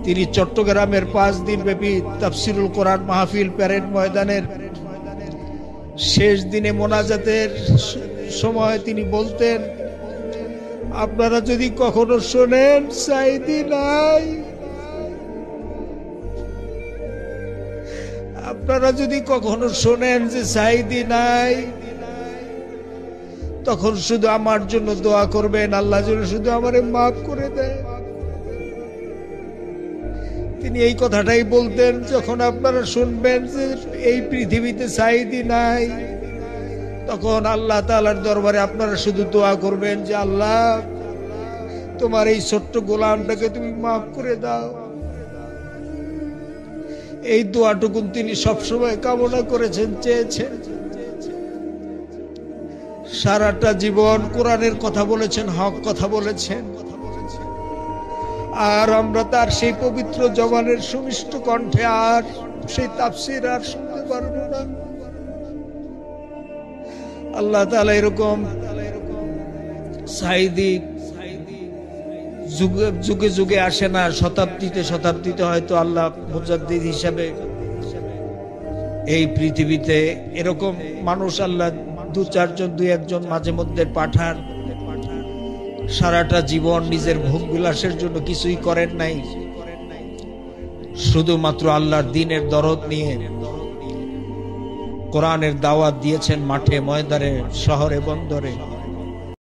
তিনি চট্টগ্রামের 5 দিন ব্যাপী তাফসিরুল কোরআন মাহফিল প্যারেড ময়দানের শেষ দিনে মোনাজাতের সময় তিনি বলতেন, আপনারা যদি কখনো শোনেন সাইদি নাই, আপনারা যদি কখনো শোনেন যে সাইদি নাই, তখন শুধু আমার জন্য দোয়া করবেন, আল্লাহ যেন শুধু আমারে মাফ করে দেয়। তিনি এই কথাটাই বলতেন, যখন আপনারা শুনবেন যে এই পৃথিবীতে সাইদি নাই, তখন আল্লাহ তাআলার দরবারে আপনারা শুধু দোয়া করবেন যে আল্লাহ তোমার এই ছোট্ট গোলামটাকে তুমি মাফ করে দাও। এই দোয়াটুকুন তিনি সবসময় কামনা করেছেন, চেয়েছেন। সারাটা জীবন কোরআনের কথা বলেছেন, হক কথা বলেছেন। আর আমরা তার সেই পবিত্র জবানের সুমিষ্ট কণ্ঠে আর সেই তাফসীর আর শুনতে পারবো না। আল্লাহ তাআলা এরকম সাইদি যুগে যুগে আসে না, শতাব্দীতে শতাব্দীতে হয়তো আল্লাহ মুজাদ্দিদ হিসাবে এই পৃথিবীতে এরকম মানুষ আল্লাহ 2-4 জন 2-1 জন মাঝে মধ্যে পাঠান। সারাটা জীবন নিজের ভোগ বিলাসের জন্য কিছুই করেন নাই, শুধুমাত্র আল্লাহর দ্বীনের দরদ নিয়ে কোরআনের দাওয়াত দিয়েছেন মাঠে ময়দানে শহরে বন্দরে।